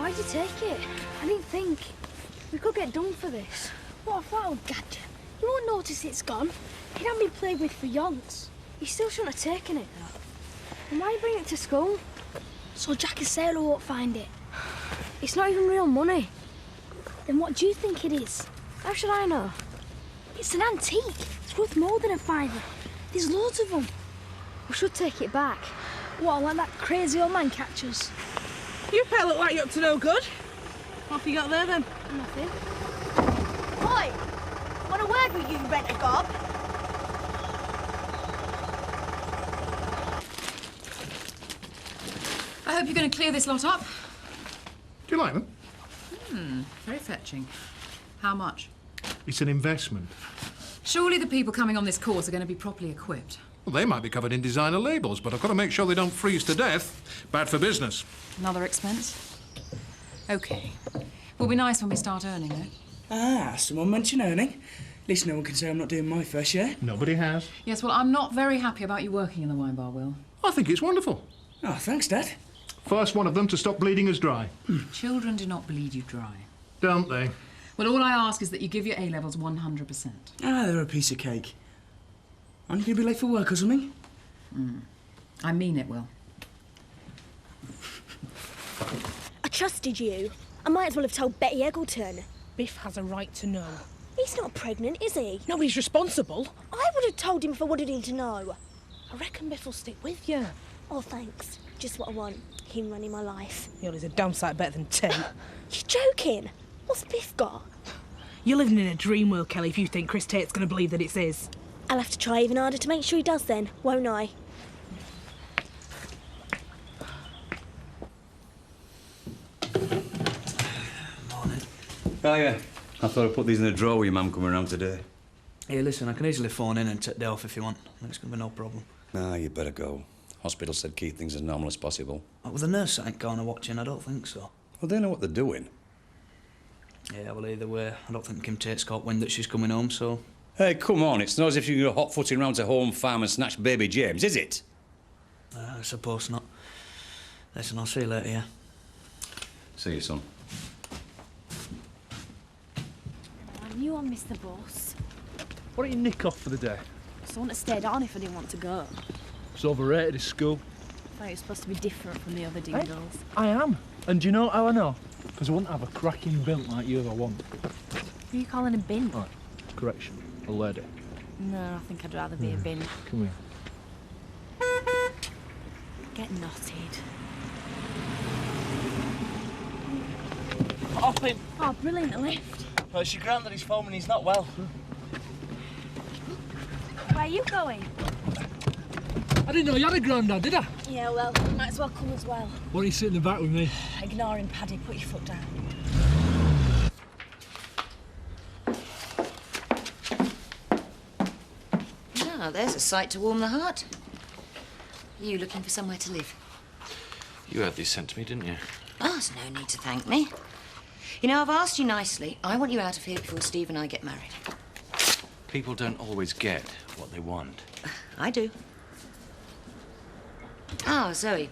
Why'd you take it? I didn't think. We could get done for this. What a fat old gadget. You won't notice it's gone. It hadn't been played with for yonks. You still shouldn't have taken it, though. And why bring it to school? So Jack and Sarah won't find it. It's not even real money. Then what do you think it is? How should I know? It's an antique. It's worth more than a fiver. There's loads of them. We should take it back. What, like that crazy old man catch us? You pair look like you're up to no good. What have you got there, then? Nothing. Oi! Want a word with you, rent-a-gob? I hope you're going to clear this lot up. Do you like them? Very fetching. How much? It's an investment. Surely the people coming on this course are going to be properly equipped. Well, they might be covered in designer labels, but I've got to make sure they don't freeze to death. Bad for business. Another expense? OK. Will be nice when we start earning, though. Ah, someone mentioned earning. At least no one can say I'm not doing my fair share. Nobody has. Yes, well, I'm not very happy about you working in the wine bar, Will. I think it's wonderful. Oh, thanks, Dad. First one of them to stop bleeding us dry. Children do not bleed you dry. Don't they? Well, all I ask is that you give your A-levels 100%. Ah, they're a piece of cake. Aren't you going to be late for work or something? I mean it, Will. I trusted you. I might as well have told Betty Eggleton. Biff has a right to know. He's not pregnant, is he? No, he's responsible. I would have told him if I wanted him to know. I reckon Biff will stick with you. Oh, thanks. Just what I want. Him running my life. He's a damn sight better than Tate. You're joking. What's Biff got? You're living in a dream world, Kelly, if you think Chris Tate's going to believe that it's his. I'll have to try even harder to make sure he does then, won't I? Morning. Oh, yeah. I thought I'd put these in a drawer with your mum coming around today. Hey, listen, I can easily phone in and take the day off if you want. It's going to be no problem. Ah, you better go. Hospital said keep things as normal as possible. With the nurse sat in corner watching, I don't think so. Well, they know what they're doing. Yeah, well, either way, I don't think Kim Tate's caught wind that she's coming home, so... Hey, come on. It's not as if you can go hot-footing round to Home Farm and snatch baby James, is it? I suppose not. Listen, I'll see you later, yeah? See you, son. I knew I missed the bus. Why don't you nick off for the day? So I wouldn't have stayed on if I didn't want to go. It's overrated, it's school. I thought you were supposed to be different from the other dingles. Hey, I am. And do you know how I know? Because I wouldn't have a cracking bint like you if I want. Who are you calling a bin? Right, correction, a lady. No, I think I'd rather be a bin. Come here. Get knotted. Off him! Oh, brilliant, a lift. Well, it's your granddaddy's phone and he's not well. Where are you going? I didn't know you had a granddad, did I? Yeah, well, you might as well come as well. Why don't you sit in the back with me? Ignore him, Paddy. Put your foot down. Now, there's a sight to warm the heart. Are you looking for somewhere to live? You had these sent to me, didn't you? Oh, there's no need to thank me. You know, I've asked you nicely. I want you out of here before Steve and I get married. People don't always get what they want. I do. Ah, Zoe,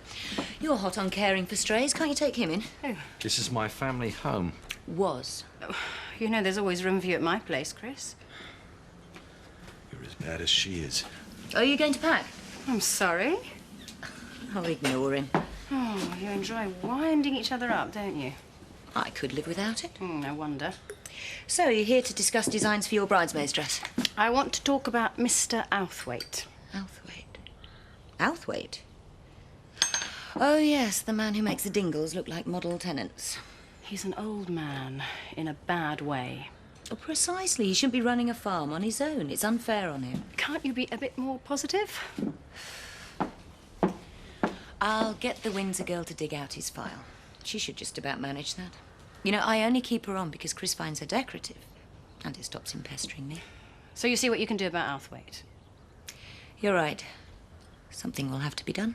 you're hot on caring for strays. Can't you take him in? Oh. This is my family home. Was. Oh, you know there's always room for you at my place, Chris. You're as bad as she is. Are you going to pack? I'm sorry. I'll ignore him. Oh, you enjoy winding each other up, don't you? I could live without it. No wonder. So, you're here to discuss designs for your bridesmaid's dress? I want to talk about Mr. Outhwaite. Outhwaite? Outhwaite? Oh, yes, the man who makes the Dingles look like model tenants. He's an old man in a bad way. Oh, precisely. He shouldn't be running a farm on his own. It's unfair on him. Can't you be a bit more positive? I'll get the Windsor girl to dig out his file. She should just about manage that. You know, I only keep her on because Chris finds her decorative. And it stops him pestering me. So you see what you can do about Outhwaite? You're right. Something will have to be done.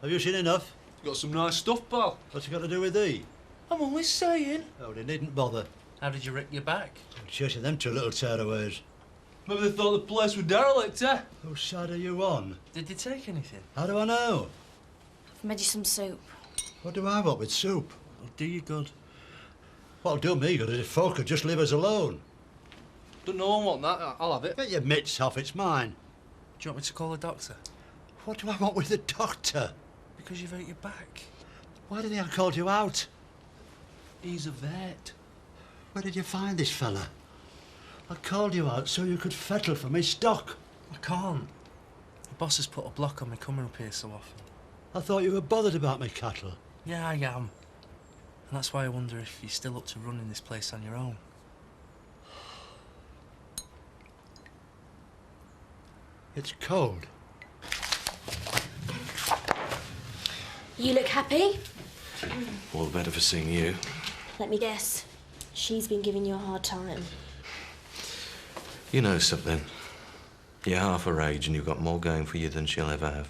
Have you seen enough? Got some nice stuff, pal. What's it got to do with thee? I'm only saying. Oh, they needn't bother. How did you wreck your back? Chasing them two little tearaways. Maybe they thought the place was derelict, eh? Whose side are you on? Did they take anything? How do I know? I've made you some soup. What do I want with soup? It'll do you good. What'll do me good is if folk could just leave us alone. Don't no one want that. I'll have it. Get your mitts off, it's mine. Do you want me to call the doctor? What do I want with the doctor? Because you've hurt your back. Why do you think I called you out? He's a vet. Where did you find this fella? I called you out so you could fettle for me stock. I can't. The boss has put a block on me coming up here so often. I thought you were bothered about me cattle. Yeah, I am. And that's why I wonder if you're still up to running this place on your own. It's cold. You look happy? All the better for seeing you. Let me guess. She's been giving you a hard time. You know something? You're half her age and you've got more going for you than she'll ever have.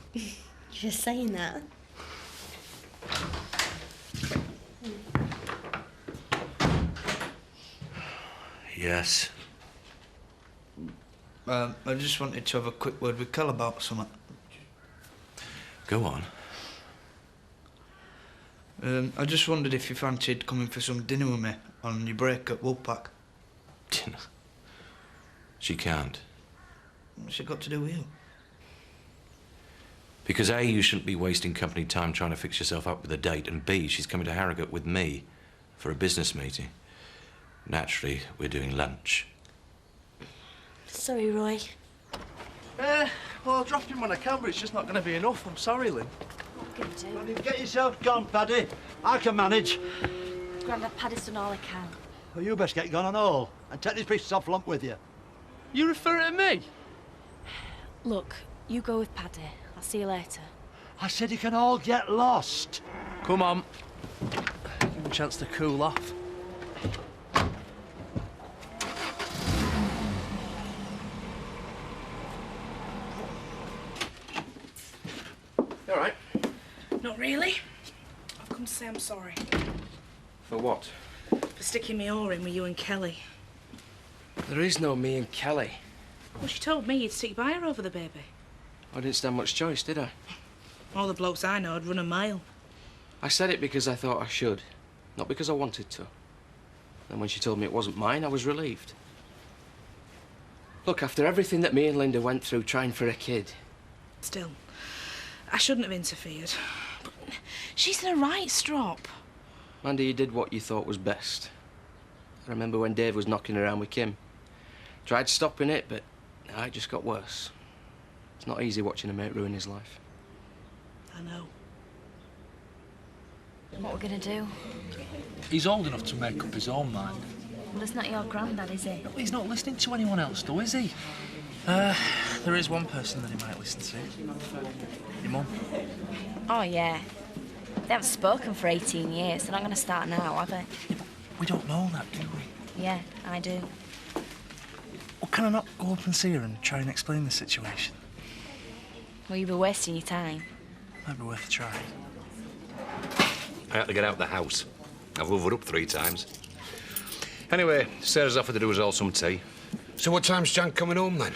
You're saying that? Yes. I just wanted to have a quick word with Kel about something. Go on. I just wondered if you fancied coming for some dinner with me on your break at Woolpack. Dinner? She can't. What's it got to do with you? Because A, you shouldn't be wasting company time trying to fix yourself up with a date, and B, she's coming to Harrogate with me for a business meeting. Naturally, we're doing lunch. Sorry, Roy. Well, I'll drop him when I can, but it's just not going to be enough. I'm sorry, Lynn. What can Well, you get yourself gone, Paddy. I can manage. Grandad Paddy's done all I can. Well, you best get gone on all and take this piece of soft lump with you. You refer to me? Look, you go with Paddy. I'll see you later. I said you can all get lost. Come on. Give him a chance to cool off. You all right? Not really. I've come to say I'm sorry For what? for sticking me oar in with you and Kelly. There is no me and Kelly. Well, she told me you'd stick by her over the baby. I didn't stand much choice, did I? All the blokes I know would run a mile. I said it because I thought I should, not because I wanted to. And when she told me it wasn't mine, I was relieved. Look, after everything that me and Linda went through trying for a kid... Still, I shouldn't have interfered. But she's in a right strop. Mandy, you did what you thought was best. I remember when Dave was knocking around with Kim. Tried stopping it, but it just got worse. It's not easy watching a mate ruin his life. I know. What we're gonna do? He's old enough to make up his own mind. Well, it's not your granddad, is he? No, he's not listening to anyone else, though, is he? There is one person that he might listen to. Your mum. Oh, yeah. They haven't spoken for 18 years. They're not gonna start now, are they? Yeah, but we don't know that, do we? Yeah, I do. Well, can I not go up and see her and try and explain the situation? Will you be wasting your time? Might be worth a try. I had to get out of the house. I've hoovered up 3 times. Anyway, Sarah's offered to do us all some tea. So what time's Jan coming home, then?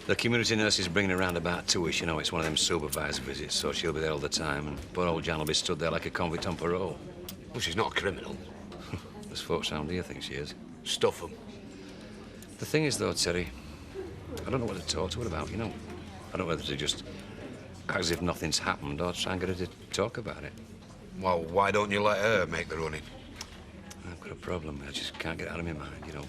The community nurse is bringing her round about 2-ish, you know. It's one of them supervised visits, so she'll be there all the time, and poor old Jan will be stood there like a convict on parole. Well, she's not a criminal. There's folks around here think she is. Stuff 'em. The thing is, though, Terry, I don't know what to talk to her about, you know. I don't know whether to just act as if nothing's happened or try and get her to talk about it. Well, why don't you let her make the running? I've got a problem. I just can't get it out of my mind, you know.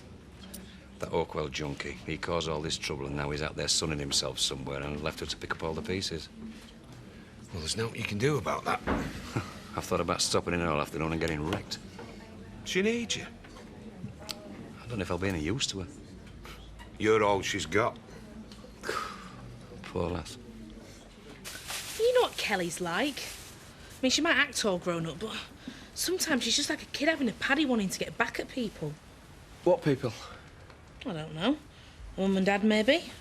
That Oakwell junkie, he caused all this trouble and now he's out there sunning himself somewhere and left her to pick up all the pieces. Well, there's nothing you can do about that. I've thought about stopping in all afternoon and getting wrecked. She needs you. I don't know if I'll be any use to her. You're all she's got. Poor lass. You know what Kelly's like. I mean, she might act all grown up, but sometimes she's just like a kid having a paddy wanting to get back at people. What people? I don't know. Mum and Dad, maybe.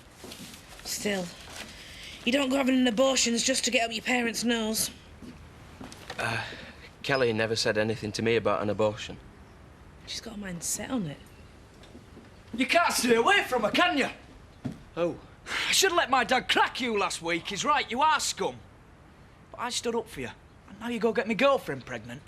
Still, you don't go having abortions just to get up your parents' nose. Kelly never said anything to me about an abortion. She's got her mind set on it. You can't stay away from her, can you? Oh. I should have let my dad crack you last week. He's right, you are scum. But I stood up for you. And now you go get my girlfriend pregnant.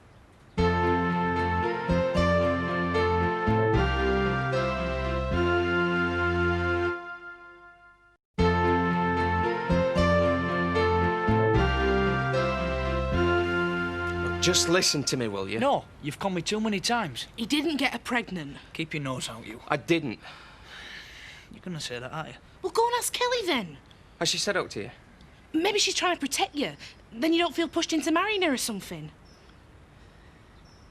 Just listen to me, will you? No, you've conned me too many times. He didn't get her pregnant. Keep your nose out, you. I didn't. You're gonna say that, aren't you? Well, go and ask Kelly then. Has she said out to you? Maybe she's trying to protect you. Then you don't feel pushed into marrying her or something.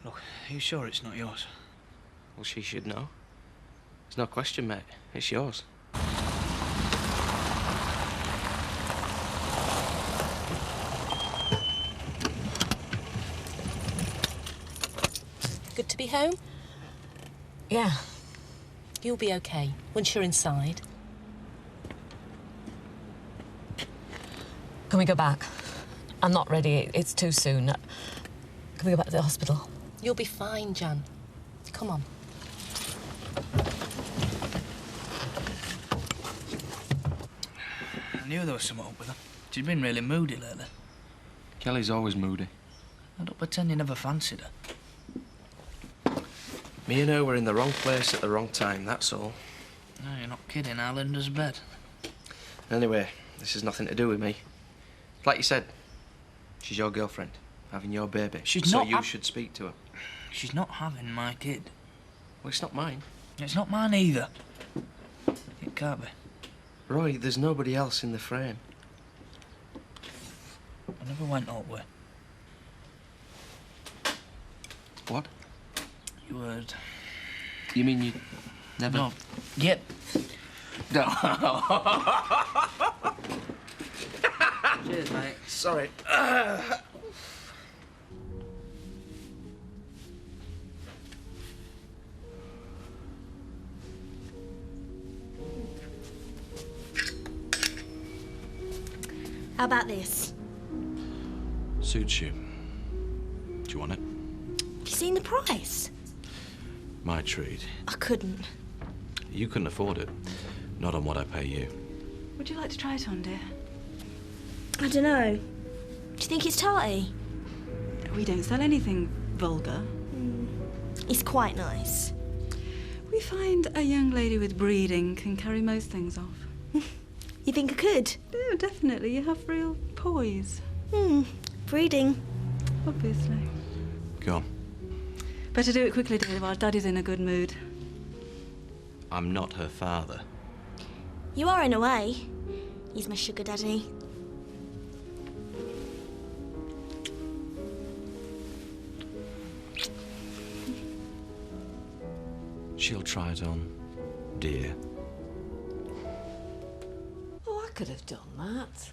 Look, are you sure it's not yours? Well, she should know. There's no question, mate. It's yours. Good to be home? Yeah. You'll be okay once you're inside. Can we go back? I'm not ready. It's too soon. Can we go back to the hospital? You'll be fine, Jan. Come on. I knew there was something up with her. She's been really moody lately. Kelly's always moody. I don't pretend you never fancied her. Me and her were in the wrong place at the wrong time, that's all. No, you're not kidding. I'll end us bed. Anyway, this has nothing to do with me. Like you said, she's your girlfriend, having your baby. She's so not. you should speak to her. She's not having my kid. Well, it's not mine. It's not mine either. It can't be. Roy, there's nobody else in the frame. I never went that way. What? You heard. You mean you never... No. Yep. No. Cheers, mate. Sorry. How about this? Suits you. Do you want it? Have you seen the price? My treat. I couldn't. You couldn't afford it. Not on what I pay you. Would you like to try it on, dear? I don't know. Do you think it's tarty? We don't sell anything vulgar. It's quite nice. We find a young lady with breeding can carry most things off. You think I could? Yeah, definitely. You have real poise. Breeding. Obviously. Go on. Better do it quickly, dear, while Daddy's in a good mood. I'm not her father. You are in a way. He's my sugar daddy. She'll try it on, dear. Oh, I could have done that.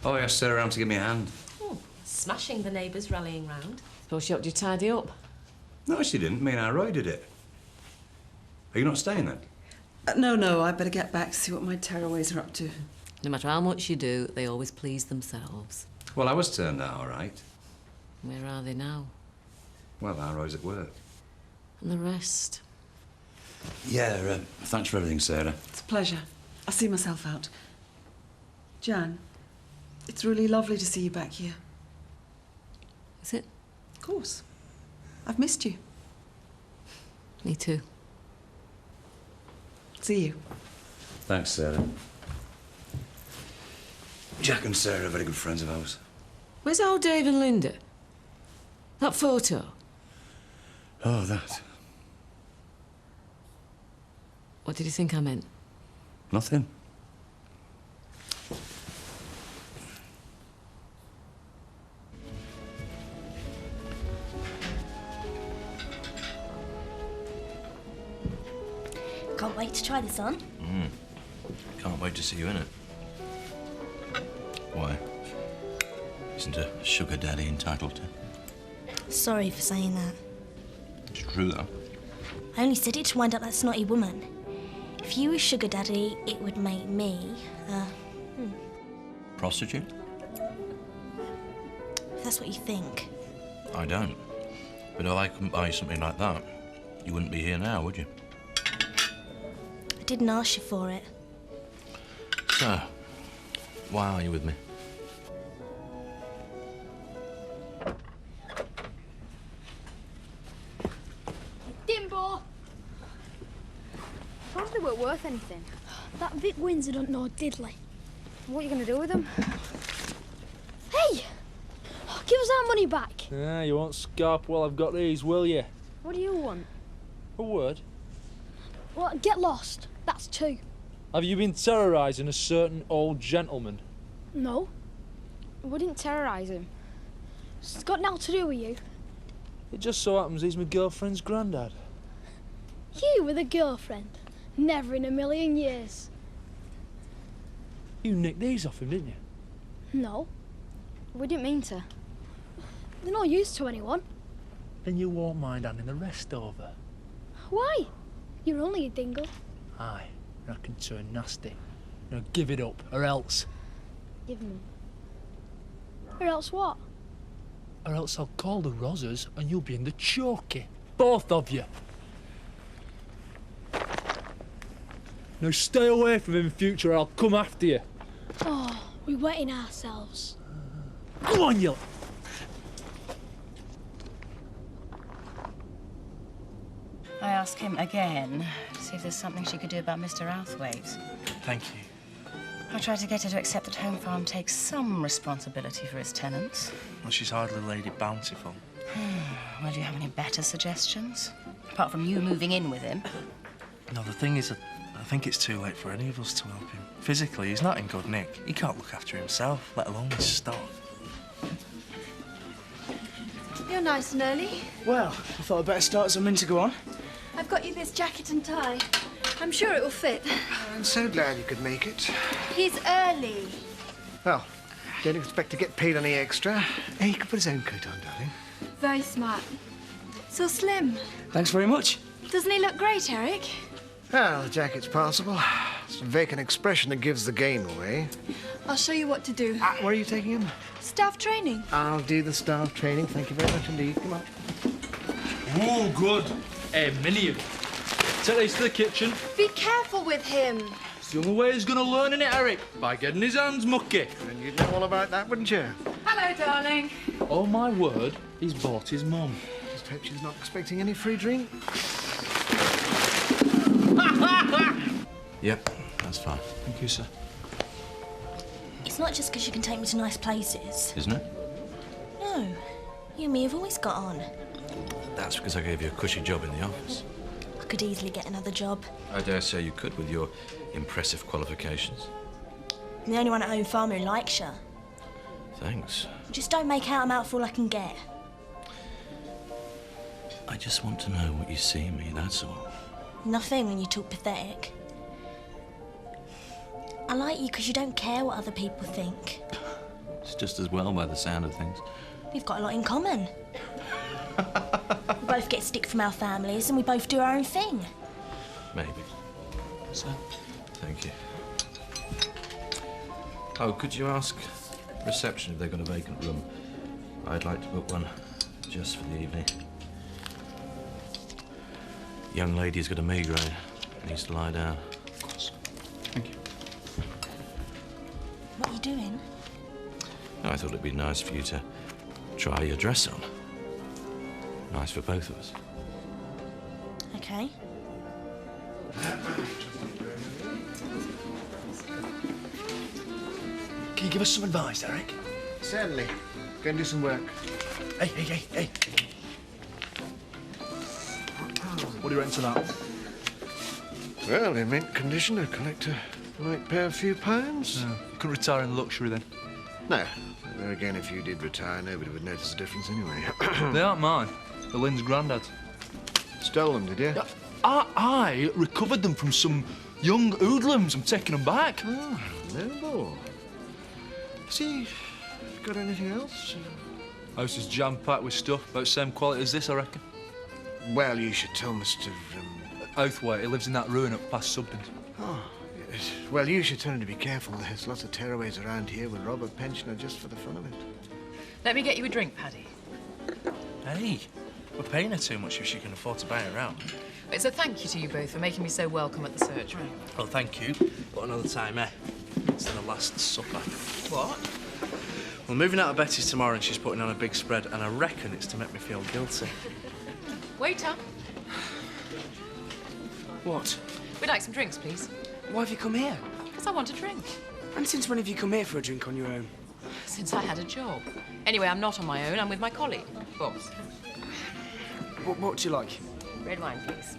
Oh, I asked Sarah around to give me a hand. Oh, smashing the neighbours rallying round. Suppose she helped you tidy up. No, she didn't. Me and our Roy did it. Are you not staying then? No, I'd better get back to see what my tearaways are up to. No matter how much you do, they always please themselves. Well, I was turned out all right. Where are they now? Well, our Roy's at work. And the rest? Yeah, thanks for everything, Sarah. It's a pleasure. I'll see myself out. Jan, it's really lovely to see you back here. Is it? Of course. I've missed you. Me too. See you. Thanks, Sarah. Jack and Sarah are very good friends of ours. Where's old Dave and Linda? That photo? Oh, that. What did you think I meant? Nothing. Can't wait to try this on. Can't wait to see you in it. Why? Isn't a sugar daddy entitled to? Sorry for saying that. It's true, though. I only said it to wind up that snotty woman. If you were sugar daddy, it would make me, Prostitute? if that's what you think. I don't. But if I couldn't buy you something like that, you wouldn't be here now, would you? I didn't ask you for it. So, why are you with me? Dimbo! Suppose they weren't worth anything. That Vic Windsor don't know diddly. What are you going to do with them? Hey! Give us our money back. Ah, you won't scarp while I've got these, will you? What do you want? A word? Well, get lost. That's 2. Have you been terrorising a certain old gentleman? No. We didn't terrorise him. It's got nothing to do with you. It just so happens he's my girlfriend's granddad. You with a girlfriend? Never in a million years. You nicked these off him, didn't you? No. We didn't mean to. They're no use to anyone. Then you won't mind handing the rest over. Why? You're only a dingle. Aye, and I can turn nasty. Now give it up, or else. Give me. Or else what? Or else I'll call the Rozzers and you'll be in the chokey. Both of you. Now stay away from him in future or I'll come after you. Oh, we're wetting ourselves. Go on, you. I asked him again to see if there's something she could do about Mr. Outhwaite. Thank you. I tried to get her to accept that Home Farm takes some responsibility for its tenants. Well, she's hardly Lady Bountiful. Well, do you have any better suggestions? Apart from you moving in with him. No, the thing is, I think it's too late for any of us to help him. Physically, he's not in good nick. He can't look after himself, let alone his stock. You're nice and early. Well, I thought I'd better start some to go on. I've got you this jacket and tie. I'm sure it will fit. I'm so glad you could make it. He's early. Well, don't expect to get paid any extra. He can put his own coat on, darling. Very smart. So slim. Thanks very much. Doesn't he look great, Eric? Well, the jacket's passable. It's a vacant expression that gives the game away. I'll show you what to do. Where are you taking him? Staff training. I'll do the staff training. Thank you very much indeed. Come on. Oh, good. Hey, Minion. Take these to the kitchen. Be careful with him. It's the only way he's going to learn, innit, Eric? By getting his hands mucky. And you'd know all about that, wouldn't you? Hello, darling. Oh, my word, he's bought his mum. Just hope she's not expecting any free drink. Yep, that's fine. Thank you, sir. It's not just because you can take me to nice places. Isn't it? No. You and me have always got on. That's because I gave you a cushy job in the office. I could easily get another job. I dare say you could with your impressive qualifications. I'm the only one at Home Farm who likes you. Thanks. Just don't make out I'm out for all I can get. I just want to know what you see in me, that's all. Nothing when you talk pathetic. I like you because you don't care what other people think. It's just as well by the sound of things. We've got a lot in common. We both get stick from our families and we both do our own thing. Maybe. Sir? Thank you. Oh, could you ask reception if they've got a vacant room? I'd like to book one just for the evening. Young lady's got a migraine. Needs to lie down. Of course. Thank you. What are you doing? I thought it'd be nice for you to try your dress on. Nice for both of us. Okay. Can you give us some advice, Eric? Certainly. Go and do some work. Hey. What do you reckon to that? Well, in mint condition, a collector might pay a few pounds. No, couldn't retire in luxury then. No. There again, if you did retire, nobody would notice the difference anyway. They aren't mine. They're Lynn's granddad's. Stole them, did you? I recovered them from some young hoodlums. I'm taking them back. Oh, noble. See, got anything else? House is jam-packed with stuff about the same quality as this, I reckon. Well, you should tell Mr. Outhwaite. He lives in that ruin up past Sugden's. Oh, yes. Well, you should tell him to be careful. There's lots of tearaways around here will rob a pensioner just for the fun of it. Let me get you a drink, Paddy. Hey, we're paying her too much if she can afford to buy it around. It's a thank you to you both for making me so welcome at the surgery. Well, thank you. But another time, eh? It's the Last Supper. What? We're moving out of Betty's tomorrow and she's putting on a big spread, and I reckon it's to make me feel guilty. Waiter, What? we'd like some drinks, please. Why have you come here? Because I want a drink. And since when have you come here for a drink on your own? Since I had a job. Anyway, I'm not on my own. I'm with my colleague, Boss. What do you like? Red wine, please.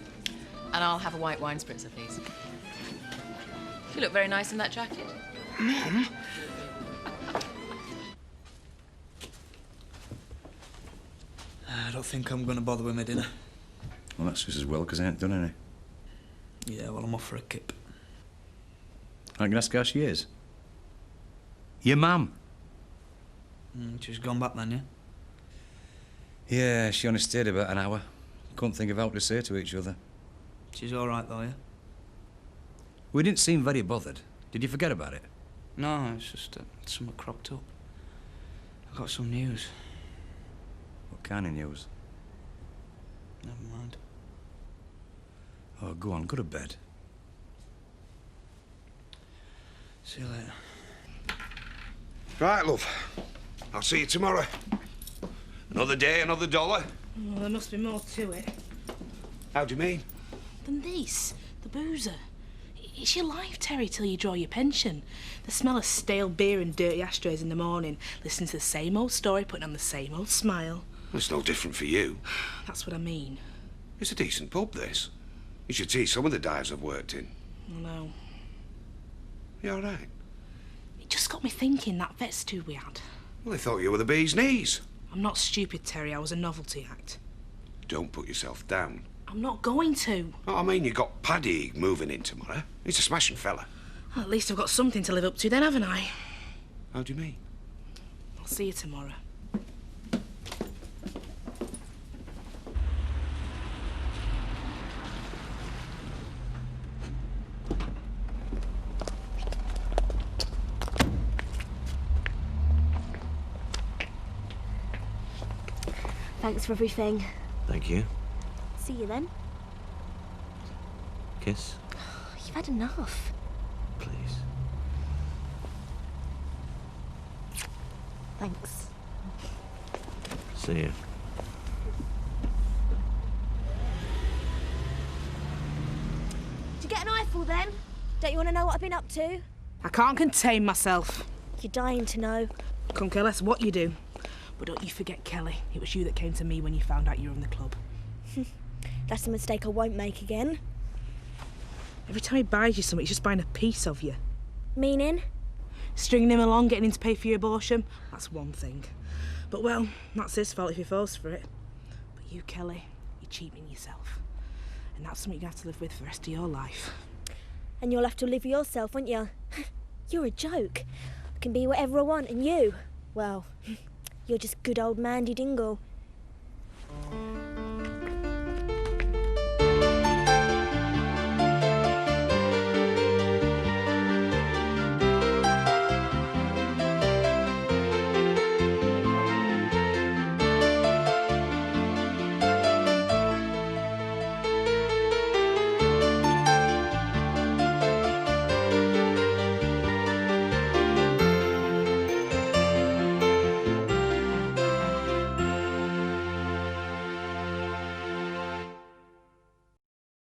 And I'll have a white wine spritzer, please. You look very nice in that jacket. Mum? I don't think I'm going to bother with my dinner. Well, that's just as well, because I ain't done any. Yeah, well, I'm off for a kip. I can ask how she is. Your mum? She's gone back then, yeah? Yeah, she only stayed about an hour. Couldn't think of how to say to each other. She's all right, though, yeah? We didn't seem very bothered. Did you forget about it? No, it's just something cropped up. I got some news. What kind of news? Never mind. Oh, go on, go to bed. See you later. Right, love. I'll see you tomorrow. Another day, another dollar. Well, there must be more to it How do you mean? than this. The boozer. It's your life, Terry, till you draw your pension. The smell of stale beer and dirty ashtrays in the morning, listening to the same old story, putting on the same old smile. It's no different for you. That's what I mean. It's a decent pub, this. You should see some of the dives I've worked in. I know. You all right? It just got me thinking, that vet stew we had. Well, they thought you were the bee's knees. I'm not stupid, Terry. I was a novelty act. Don't put yourself down. I'm not going to. Oh, I mean, you got Paddy moving in tomorrow. He's a smashing fella. Well, at least I've got something to live up to then, haven't I? How do you mean? I'll see you tomorrow. Thanks for everything. Thank you. See you then. Kiss, You've had enough. please. Thanks. See you. Did you get an eyeful then? Don't you want to know what I've been up to? I can't contain myself. You're dying to know. Couldn't care less what you do. But don't you forget, Kelly. It was you that came to me when you found out you were in the club. That's a mistake I won't make again. Every time he buys you something, he's just buying a piece of you. Meaning? Stringing him along, getting him to pay for your abortion, that's one thing. But, well, that's his fault if he falls for it. But you, Kelly, you're cheating yourself. And that's something you have to live with for the rest of your life. And you'll have to live yourself, won't you? You're a joke. I can be whatever I want, and you, well, you're just good old Mandy Dingle.